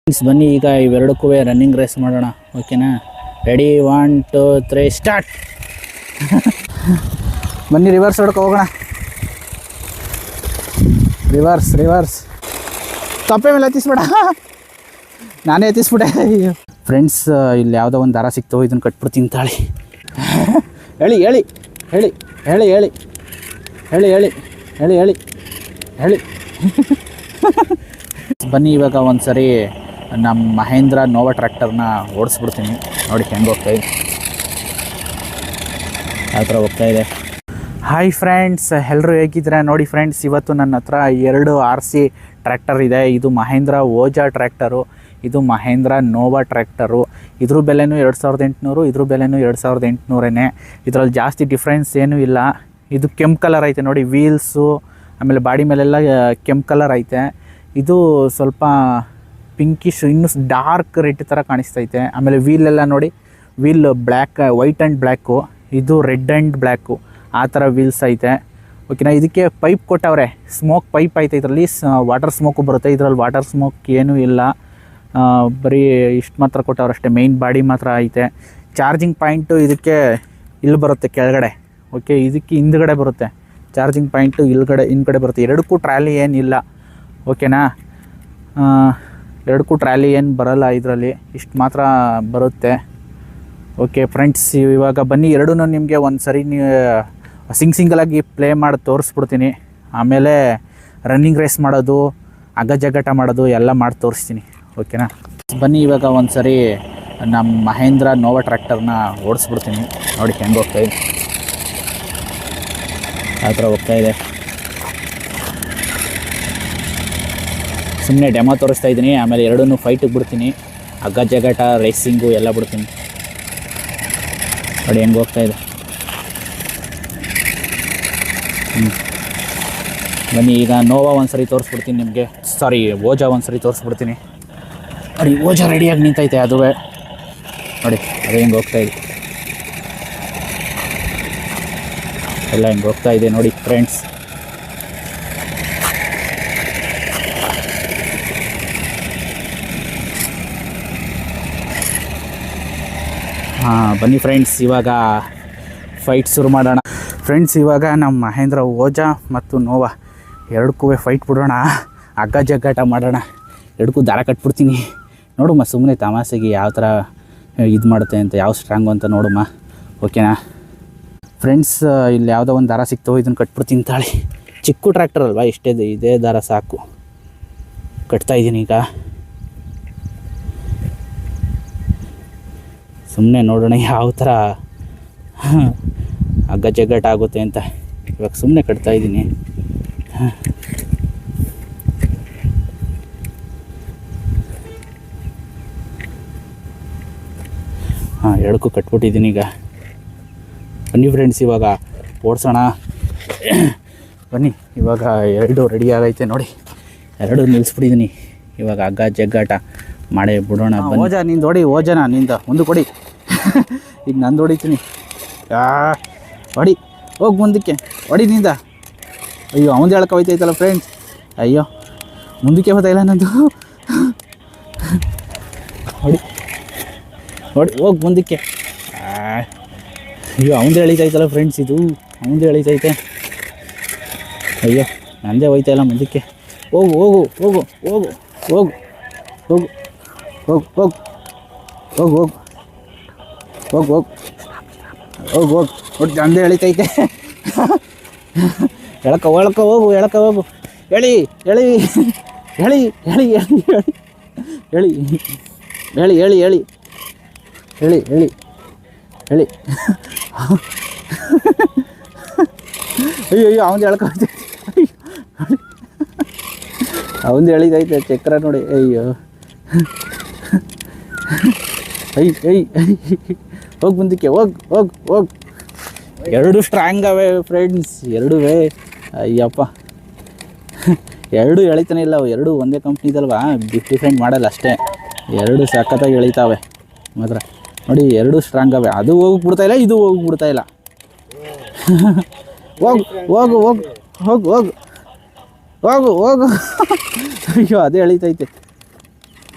Friends ಬನ್ನಿ ಈಗ ಇವೆರಡಕ್ಕೂ running race ಮಾಡೋಣ. ಓಕೆನಾ? Ready 1 2 3 start. ಬನ್ನಿ ರಿವರ್ಸ್ ಹೊಡ್ಕೊ ಹೋಗೋಣ. Reverse reverse. ತಪ್ಪೆ ಮೇಲೆ ಎತ್ತಿಸ್ಬೇಡ, ನಾನೇ ಎತ್ತಿಸ್ಬಿಟ್ಟೆ. ಫ್ರೆಂಡ್ಸ್ ಇಲ್ಲಿ ಯಾವುದೋ ಒಂದು ದಾರ ಸಿಕ್ತು, ಇದನ್ನು ಕಟ್ಬಿಡ್ತೀನಿ ತಾಳಿ. ಹೇಳಿ ಹೇಳಿ ಹೇಳಿ ಹೇಳಿ ಹೇಳಿ ಹೇಳಿ ಹೇಳಿ ಹೇಳಿ ಹೇಳಿ ಹೇಳಿ. ಬನ್ನಿ ಇವಾಗ ಒಂದು ಸರಿ ನಮ್ಮ ಮಹೇಂದ್ರ ನೋವಾ ಟ್ರ್ಯಾಕ್ಟರ್ನ ಓಡಿಸ್ಬಿಡ್ತೀನಿ. ನೋಡಿ ಹೆಂಗೆ ಹೋಗ್ತಾಯಿದೆ, ಯಾವ ಥರ ಹೋಗ್ತಾಯಿದೆ. ಹಾಯ್ ಫ್ರೆಂಡ್ಸ್, ಎಲ್ಲರೂ ಹೇಗಿದ್ರೆ? ನೋಡಿ ಫ್ರೆಂಡ್ಸ್, ಇವತ್ತು ನನ್ನ ಹತ್ರ 2 RC ಟ್ರ್ಯಾಕ್ಟರ್ ಇದೆ. ಇದು ಮಹೇಂದ್ರ ಓಜಾ ಟ್ರ್ಯಾಕ್ಟರು, ಇದು ಮಹೇಂದ್ರ ನೋವಾ ಟ್ರ್ಯಾಕ್ಟರು. ಇದ್ರ ಬೆಲೆನೂ 2800, ಇದ್ರ ಬೆಲೆನೂ 2800. ಇದರಲ್ಲಿ ಜಾಸ್ತಿ ಡಿಫ್ರೆನ್ಸ್ ಏನೂ ಇಲ್ಲ. ಇದು ಕೆಂಪು ಕಲರ್ ಐತೆ ನೋಡಿ, ವೀಲ್ಸು ಆಮೇಲೆ ಬಾಡಿ ಮೇಲೆಲ್ಲ ಕೆಂಪು ಕಲರ್ ಐತೆ. ಇದು ಸ್ವಲ್ಪ ಪಿಂಕಿಶ್, ಇನ್ನೂ ಡಾರ್ಕ್ ರೆಡ್ ಥರ ಕಾಣಿಸ್ತೈತೆ. ಆಮೇಲೆ ವೀಲೆಲ್ಲ ನೋಡಿ, wheel black, white and black, ಇದು ರೆಡ್ ಆ್ಯಂಡ್ ಬ್ಲ್ಯಾಕು, ಆ ಥರ ವೀಲ್ಸ್ ಐತೆ. ಓಕೆನಾ? ಇದಕ್ಕೆ ಪೈಪ್ ಕೊಟ್ಟವ್ರೆ, ಸ್ಮೋಕ್ ಪೈಪ್ ಐತೆ. ಇದರಲ್ಲಿ ವಾಟರ್ ಸ್ಮೋಕು ಬರುತ್ತೆ, ಇದರಲ್ಲಿ ವಾಟರ್ ಸ್ಮೋಕ್ ಏನೂ ಇಲ್ಲ, ಬರೀ ಇಷ್ಟು ಮಾತ್ರ ಕೊಟ್ಟವ್ರೆ ಅಷ್ಟೇ. ಮೇಯ್ನ್ ಬಾಡಿ ಮಾತ್ರ ಐತೆ. ಚಾರ್ಜಿಂಗ್ ಪಾಯಿಂಟು ಇದಕ್ಕೆ ಇಲ್ಲಿ ಬರುತ್ತೆ ಕೆಳಗಡೆ. ಓಕೆ, ಇದಕ್ಕೆ ಹಿಂದ್ಗಡೆ ಬರುತ್ತೆ ಚಾರ್ಜಿಂಗ್ ಪಾಯಿಂಟು, ಹಿಂದ್ಗಡೆ ಬರುತ್ತೆ. ಎರಡಕ್ಕೂ ಟ್ರಾಲಿ ಏನಿಲ್ಲ. ಓಕೆನಾ? ಎರಡಕ್ಕೂ ಟ್ರಾಲಿ ಏನು ಬರೋಲ್ಲ, ಇದರಲ್ಲಿ ಇಷ್ಟು ಮಾತ್ರ ಬರುತ್ತೆ. ಓಕೆ ಫ್ರೆಂಡ್ಸ್, ಇವಾಗ ಬನ್ನಿ ಎರಡೂ ನಿಮಗೆ ಒಂದು ಸರಿ ಸಿಂಗಲಾಗಿ ಪ್ಲೇ ಮಾಡಿ ತೋರಿಸ್ಬಿಡ್ತೀನಿ. ಆಮೇಲೆ ರನ್ನಿಂಗ್ ರೇಸ್ ಮಾಡೋದು, ಅಗ್ಗಜಗ್ಗಾಟ ಮಾಡೋದು ಎಲ್ಲ ಮಾಡಿ ತೋರಿಸ್ತೀನಿ. ಓಕೆನಾ? ಬನ್ನಿ ಇವಾಗ ಒಂದು ಸರಿ ನಮ್ಮ ಮಹೇಂದ್ರ ನೋವಾ ಟ್ರ್ಯಾಕ್ಟರ್ನ ಓಡಿಸ್ಬಿಡ್ತೀನಿ. ನೋಡಿ ಹೆಂಗೆ ಹೋಗ್ತಾಯಿದೆ, ಯಾವ ಥರ ಹೋಗ್ತಾಯಿದೆ. ಸುಮ್ಮನೆ ಡೆಮೋ ತೋರಿಸ್ತಾ ಇದ್ದೀನಿ, ಆಮೇಲೆ ಎರಡೂ ಫೈಟಿಗೆ ಬಿಡ್ತೀನಿ. ಅಗ್ಗಜಗ್ಗಾಟ, ರೇಸಿಂಗು ಎಲ್ಲ ಬಿಡ್ತೀನಿ. ನೋಡಿ ಹೆಂಗೆ ಹೋಗ್ತಾಯಿದೆ. ಬನ್ನಿ ಈಗ ನೋವಾ ಒಂದು ಸರಿ ತೋರಿಸ್ಬಿಡ್ತೀನಿ ನಿಮಗೆ. ಸಾರಿ, ಓಜಾ ಒಂದು ಸರಿ ತೋರಿಸ್ಬಿಡ್ತೀನಿ. ನೋಡಿ ಓಜಾ ರೆಡಿಯಾಗಿ ನಿಂತೈತೆ, ಅದುವೇ ನೋಡಿ ಅದು ಹೆಂಗೆ ಹೋಗ್ತಾಯಿದೆ, ಎಲ್ಲ ಹೆಂಗೆ ಹೋಗ್ತಾಯಿದೆ ನೋಡಿ ಫ್ರೆಂಡ್ಸ್. ಬನ್ನಿ ಫ್ರೆಂಡ್ಸ್, ಇವಾಗ ಫೈಟ್ ಶುರು ಮಾಡೋಣ. ಫ್ರೆಂಡ್ಸ್, ಇವಾಗ ನಮ್ಮ ಮಹೇಂದ್ರ ಓಜಾ ಮತ್ತು ನೋವಾ ಎರಡಕ್ಕೂ ಫೈಟ್ ಬಿಡೋಣ, ಅಗ್ಗಜಗ್ಗಾಟ ಮಾಡೋಣ. ಎರಡಕ್ಕೂ ದಾರ ಕಟ್ಬಿಡ್ತೀನಿ. ನೋಡುಮ್ಮ, ಸುಮ್ಮನೆ ತಮಾಷೆಗೆ ಯಾವ ಥರ ಇದು ಮಾಡುತ್ತೆ ಅಂತ, ಯಾವ ಸ್ಟ್ರಾಂಗು ಅಂತ ನೋಡುಮ್ಮ. ಓಕೆನಾ ಫ್ರೆಂಡ್ಸ್, ಇಲ್ಲಿ ಯಾವುದೋ ಒಂದು ದಾರ ಸಿಕ್ತು, ಇದನ್ನು ಕಟ್ಬಿಡ್ತೀನಿ ತಾಳಿ. ಚಿಕ್ಕ ಟ್ರ್ಯಾಕ್ಟರ್ ಅಲ್ವಾ, ಇದೇ ದಾರ ಸಾಕು. ಕಟ್ತಾಯಿದ್ದೀನಿ ಈಗ. ಸುಮ್ಮನೆ ನೋಡೋಣ ಯಾವ ಥರ ಅಗ್ಗಜಗ್ಗಾಟ ಆಗುತ್ತೆ ಅಂತ. ಇವಾಗ ಸುಮ್ಮನೆ ಕಟ್ತಾಯಿದ್ದೀನಿ. ಎರಡಕ್ಕೂ ಕಟ್ಬಿಟ್ಟಿದ್ದೀನಿ ಈಗ. ಬನ್ನಿ ಫ್ರೆಂಡ್ಸ್, ಇವಾಗ ಓಡಿಸೋಣ. ಬನ್ನಿ, ಇವಾಗ ಎರಡು ರೆಡಿ ಆಗೈತೆ ನೋಡಿ, ಎರಡು ನಿಲ್ಲಿಸ್ಬಿಟ್ಟಿದ್ದೀನಿ. ಇವಾಗ ಅಗ್ಗಜಗ್ಗಾಟ ಮಾಡೇ ಬಿಡೋಣ. ಓಜಾ ನಿಂದು ಹೊಡಿ, ಓಜಾನ ನಿಂದ ಒಂದು ಕೊಡಿ. ಈಗ ನಂದು ಹೊಡಿತೀನಿ. ಹೊಡಿ, ಹೋಗಿ ಮುಂದಕ್ಕೆ ಹೊಡಿ ನಿಂದ. ಅಯ್ಯೋ, ಅವನು ಹೇಳಕ್ಕೆ ಹೋಯ್ತೈತಲ್ಲ ಫ್ರೆಂಡ್ಸ್. ಅಯ್ಯೋ, ಮುಂದಕ್ಕೆ ಹೋಗ್ತಾಯಿಲ್ಲ ನಂದು. ಹೊಡಿ ಹೊಡಿ, ಹೋಗಿ ಮುಂದಕ್ಕೆ. ಅಯ್ಯೋ, ಅವನದು ಎಳಿತೈತಲ್ಲ ಫ್ರೆಂಡ್ಸ್, ಇದು ಅವನದು ಎಳಿತೈತೆ. ಅಯ್ಯೋ, ನಂದೇ ಹೋಯ್ತಾಯಿಲ್ಲ ಮುಂದಕ್ಕೆ. ಹೋಗು ಹೋಗು ಹೋಗು ಹೋಗು ಹೋಗು ಹೋಗು ಹೋಗು ಹೋಗು ಹೋಗು ಹೋಗು ಹೋಗು ಹೋಗು ಹೋಗು ಹೋಗು ನೋಡಿ, ನಂದೇ ಎಳಿತೈತೆ. ಎಳಕ ಹೋಗು, ಎಳಕ ಹೋಗು. ಹೇಳಿ ಹೇಳಿ ಹೇಳಿ ಹೇಳಿ ಹೇಳಿ ಹೇಳಿ ಹೇಳಿ ಹೇಳಿ ಹೇಳಿ ಹೇಳಿ ಹೇಳಿ ಹೇಳಿ. ಅಯ್ಯೋ ಅಯ್ಯೋ, ಅವನು ಎಳ್ಕ ಅವನು ಎಳಿತೈತೆ ಚಕ್ರ ನೋಡಿ. ಅಯ್ಯೋ, ಹೋಗಿ ಮುಂದಕ್ಕೆ, ಹೋಗಿ ಹೋಗಿ ಹೋಗಿ. ಎರಡು ಸ್ಟ್ರಾಂಗ್ ಅವೆ ಫ್ರೆಂಡ್ಸ್, ಎರಡೂ. ಅಯ್ಯಪ್ಪ, ಎರಡು ಎಳಿತಾನೆ ಇಲ್ಲ ಅವು. ಎರಡು ಒಂದೇ ಕಂಪ್ನಿದಲ್ವಾ, ಡಿಫ್ರೆಂಟ್ ಮಾಡಲ್ಲ ಅಷ್ಟೇ. ಎರಡು ಸಖತ್ತಾಗಿ ಎಳಿತಾವೆ ಮಾತ್ರ ನೋಡಿ. ಎರಡು ಸ್ಟ್ರಾಂಗ್ ಅವೆ. ಅದು ಹೋಗಿಬಿಡ್ತಾಯಿಲ್ಲ, ಇದು ಹೋಗಿಬಿಡ್ತಾಯಿಲ್ಲ. ಹೋಗು ಹೋಗು ಹೋಗು ಹೋಗು ಹೋಗು ಹೋಗು ಹೋಗು. ಅಯ್ಯೋ, ಅದೇ ಎಳಿತೈತೆ.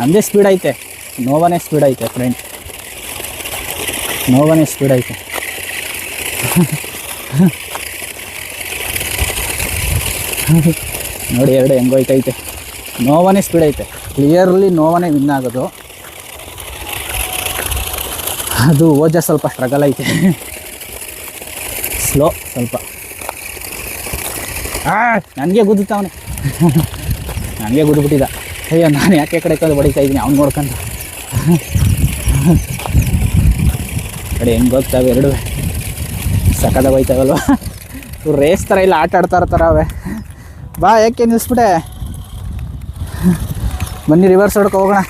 ನಮ್ಮದೇ ಸ್ಪೀಡ್ ಐತೆ, ನೋವಾನೇ ಸ್ಪೀಡ್ ಐತೆ ಫ್ರೆಂಡ್, ನೋವಾನೇ ಸ್ಪೀಡ್ ಐತೆ. ನೋಡಿ ಎರಡು ಹೆಂಗೋಯ್ತೈತೆ, ನೋವಾನೇ ಸ್ಪೀಡ್ ಐತೆ. ಕ್ಲಿಯರ್ಲಿ ನೋವಾನೇ ವಿನ್ ಆಗೋದು. ಅದು ಓಜಾ ಸ್ವಲ್ಪ ಸ್ಟ್ರಗಲ್ ಐತೆ, ಸ್ಲೋ ಸ್ವಲ್ಪ. ನನಗೆ ಗುದ್ದುತ್ತವನೆ, ನನಗೆ ಗುದ್ದುಬಿಟ್ಟಿದ್ದ. ಅಯ್ಯೋ ನಾನು ಯಾಕೆ ಕಡೆ ಕಡೆ ಹೊಡಿತಾ ಇದ್ದೀನಿ ಅವ್ನು ನೋಡ್ಕೊಂಡು. ಕಡೆ ಹೆಂಗೆ ಹೋಗ್ತಾವೆ ಎರಡು, ಸಕ್ಕದಾಗ ಹೋಯ್ತಾವಲ್ವ. ಇವ್ರು ರೇಸ್ ಥರ ಇಲ್ಲ, ಆಟ ಆಡ್ತಾ ಇರ್ತಾರೆ ಅವೇ. ಬಾ, ಯಾಕೆ ನಿಲ್ಲಿಸ್ಬಿಟ್ಟೆ? ಬನ್ನಿ ರಿವರ್ಸ್ ಹೊಡ್ಕೊ ಹೋಗೋಣ.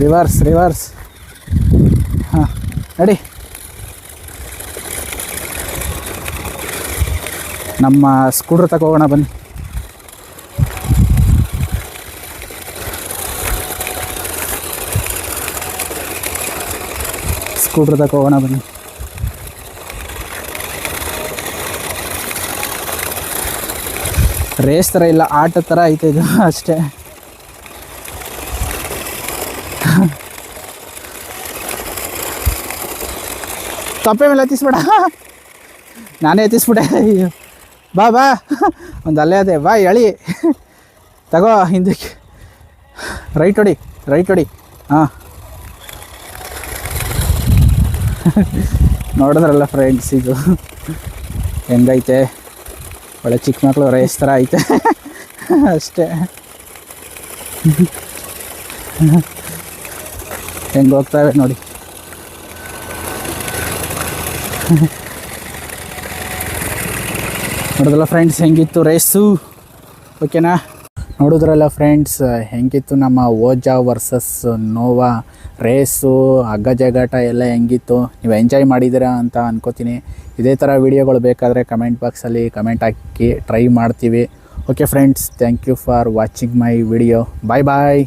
Reverse reverse. ಹಾಂ ನಡಿ. ನಮ್ಮ ಸ್ಕೂಟ್ರ್ ತಗೋ ಹೋಗೋಣ ಬನ್ನಿ. ಸ್ಕೂಟ್ರ್ ತಗೋ ಹೋಗೋಣ ಬನ್ನಿ. ರೇಸ್ ಥರ ಇಲ್ಲ, ಆಟ ಥರ ಐತೆ ಇದು ಅಷ್ಟೇ. ತಪ್ಪೆ ಮೇಲೆ ಎತ್ತಿಸ್ಬೇಡ, ನಾನೇ ಎತ್ತಿಸ್ಬಿಟ್ಟೆ. ಬಾ ಬಾ, ಒಂದು ಅಲ್ಲೇ ಅದೇ. ಬಾ ಎಳಿ, ತಗೋ ಹಿಂದಕ್ಕೆ. ರೈಟ್ ಹೊಡಿ, ರೈಟ್ ಹೊಡಿ. ಹಾಂ, ನೋಡಿದ್ರಲ್ಲ ಫ್ರೆಂಡ್ಸ್, ಇದು ಹೆಂಗೈತೆ. ಒಳ್ಳೆ ಚಿಕ್ಕ ಮಕ್ಕಳು ರೇಸ್ ಥರ ಐತೆ ಅಷ್ಟೇ. ಹೆಂಗೆ ಹೋಗ್ತಾವೆ ನೋಡಿ. ನೋಡಿದ್ರಲ್ಲ ಫ್ರೆಂಡ್ಸ್ ಹೆಂಗಿತ್ತು ರೇಸು, ಓಕೆನಾ? ನೋಡಿದ್ರಲ್ಲ ಫ್ರೆಂಡ್ಸ್ ಹೆಂಗಿತ್ತು ನಮ್ಮ ಓಜಾ ವರ್ಸಸ್ ನೋವಾ ರೇಸು, ಹಗ್ಗ ಜಗಾಟ ಎಲ್ಲ ಹೆಂಗಿತ್ತು. ನೀವು ಎಂಜಾಯ್ ಮಾಡಿದ್ದೀರಾ ಅಂತ ಅನ್ಕೋತೀನಿ. ಇದೇ ಥರ ವೀಡಿಯೋಗಳು ಬೇಕಾದರೆ ಕಮೆಂಟ್ ಬಾಕ್ಸಲ್ಲಿ ಕಮೆಂಟ್ ಹಾಕಿ ಟ್ರೈ ಮಾಡ್ತೀವಿ. Okay friends, thank you for watching my video. Bye bye.